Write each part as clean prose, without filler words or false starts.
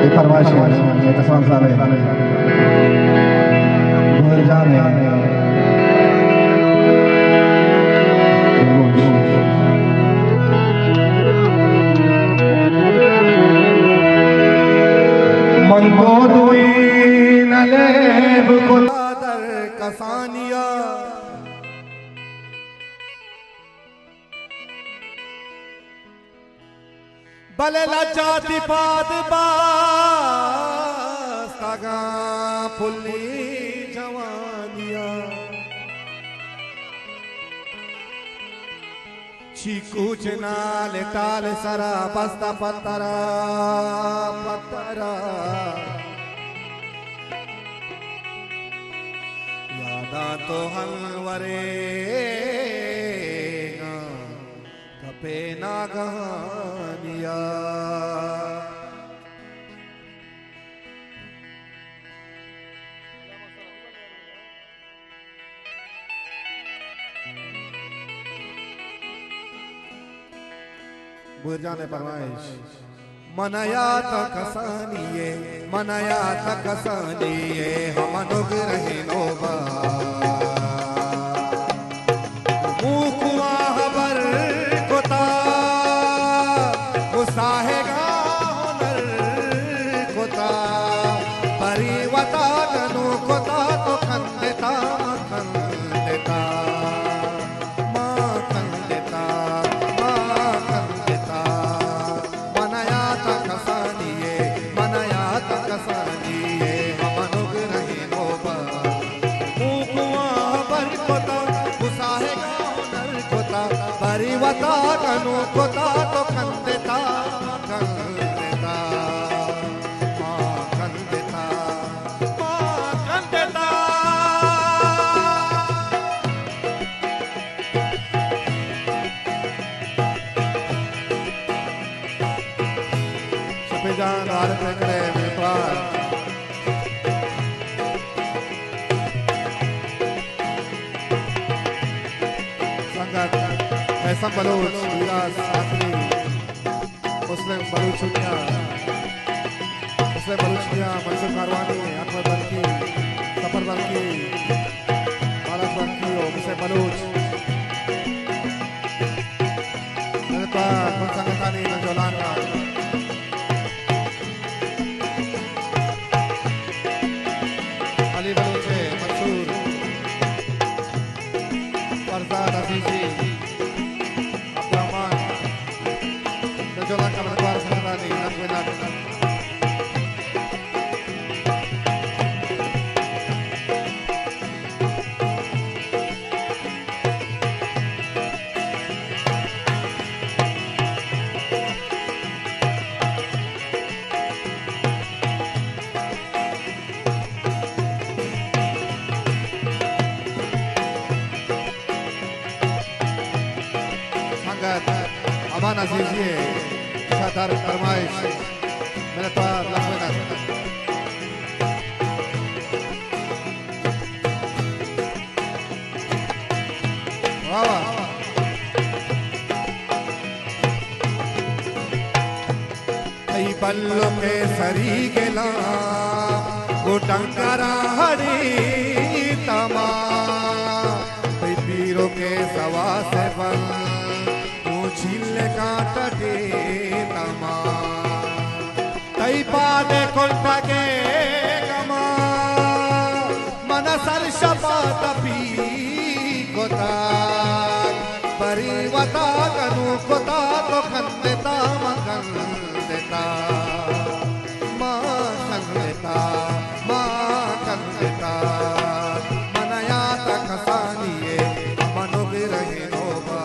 ये फरमाइश है ये तस्वान साले भूल जाने मन को दुई नले बुलादर कसानिया भले लजाती पाद बागा फुल्ली जवानिया चीकू चनाल टाल सरा बस्ता पत्तरा पत्तरा यादा तो हलवरे कपे नागहानिया बुझाने फरमाइश मनाया तकसानिये मनाया तकसानिये हम अनुग्रह नोबा मुकुआ हबर कोता मुसाहेगा हुनर कोता परिवता तनु कोता तो खंदेता खंदेता परिवता कनु कोता तो खंदेता खंदेता खंदेता खंदेता सफेजान भारत करे व्यापार संगत ऐसा बलूच विलास आखरी मुस्लिम बलूचिया मंसूर कारवानी अकबर बल्कि सफर बल्कि बालक बल्कि और मुस्लिम बलूच संगठानी नजोलान का Ali बलूचे Mansoor Farzad अजीजी Jolan kabar keluar sengatani nak benar. Sangat aman azizi. Sadar फरमाइश मेरे पास लखनऊ वाह कई बल्लों के सरी गेला गुटंकरा हरी तमा कई पीरों के सवा से बल झीले काट दे तमा कई पादे कोल्टा के कमा मनसर शपात पी कोता परिवता कनु कोता तो खंदेता मगन देता मां खंदेता मनया तकसानिये मनोग्रह नोबा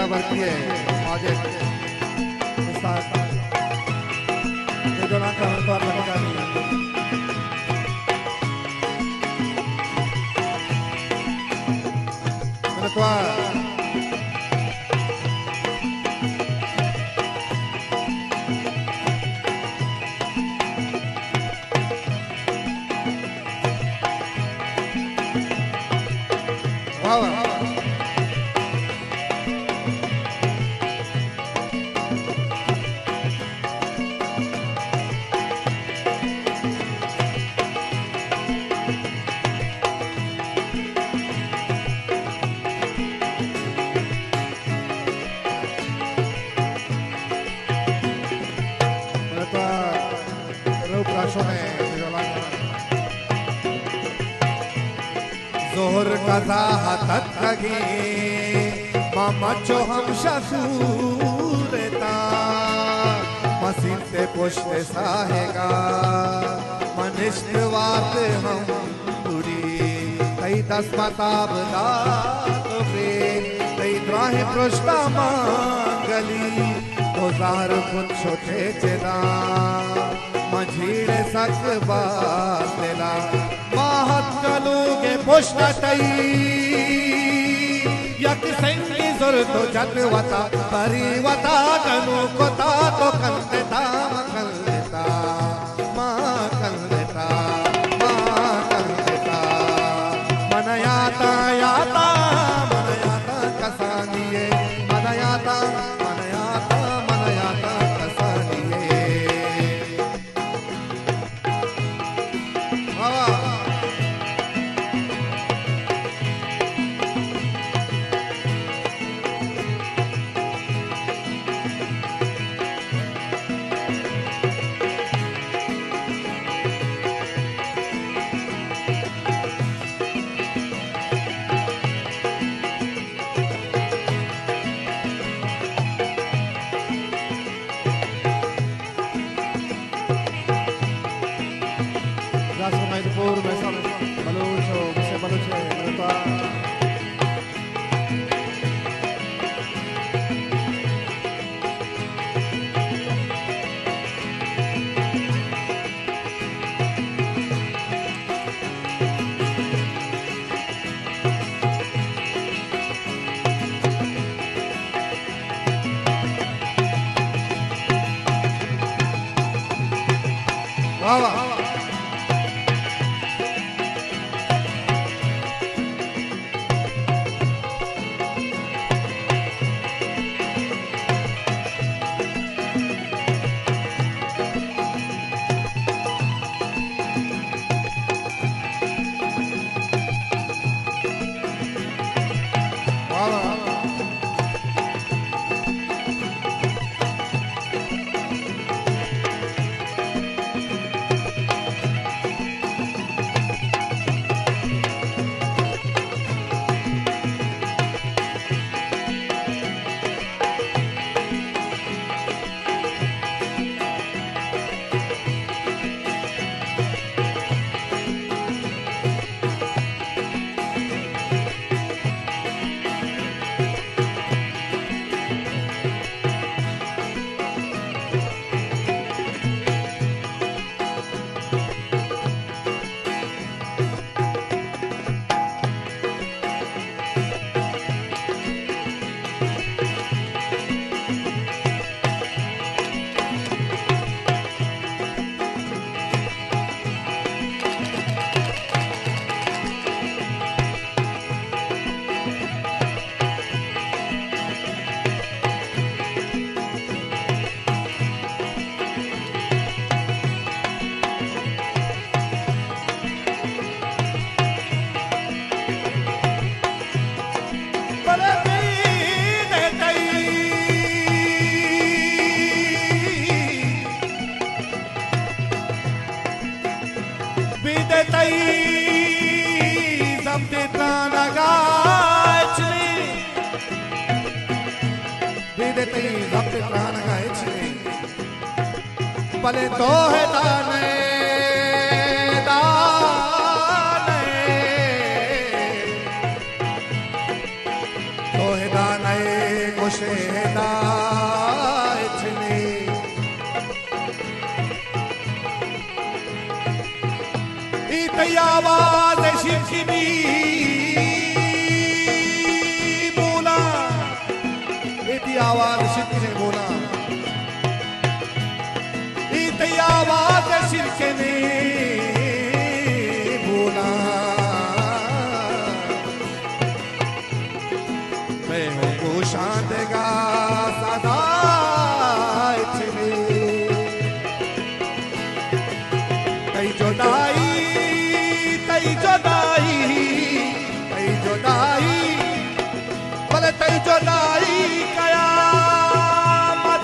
वर्की है आगे ये जो नाम का हरद्वार लगेगा नहीं हरद्वार वाह शुने जोहर कजा हाथत खगी मामा चो हम शसूरता मसीन ते पोष्टे साहेगा मनिष्ठ वात हम बुरी तई दस मताब दातो पे तई द्राहे पृष्ठा मांगली जार खुद छोटे चेदा मझीड़े सक बातेला माहत कलूगे पुष्टा तई यक संगी जुर तो जत वता परी वता कनु कोता तो कंदेता कंदेता माँ कंदेता मन याता याता कसानिए मन याता Por Balucho, José Baluche, भले तो है दाने दाने तो है दाने कुशे दाचने इतनी आवाज़ शिरकी भी बोला इतनी आवाज़ शिरकी ने बोला आवाज शिरके ने बोला मैं हूँ शांतगा सदा तई जुदाई तई जुदाई तई जुदाई भले तई जुदाई कयामत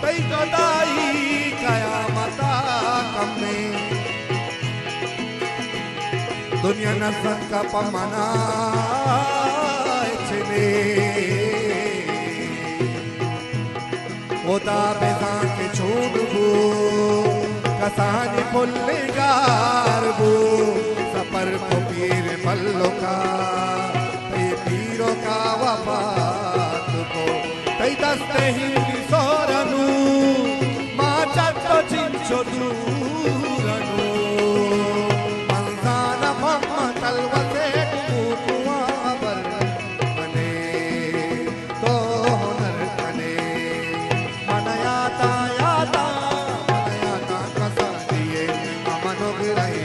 तई जुदाई कयामत नसन का पमना चले ओदा बेजा के छोड़बू कसानी पुल्लेगार बू सफर को पीर पल्लो का ते पीरों का वफात को ते दस्ते ही सोरनु माँ चट्टो चिंचो दूरनु मंजाना मम्मा तलवते कुकुआ बर बने तो हुनर कने मनयाता याता कसा दिए अमनो गिराई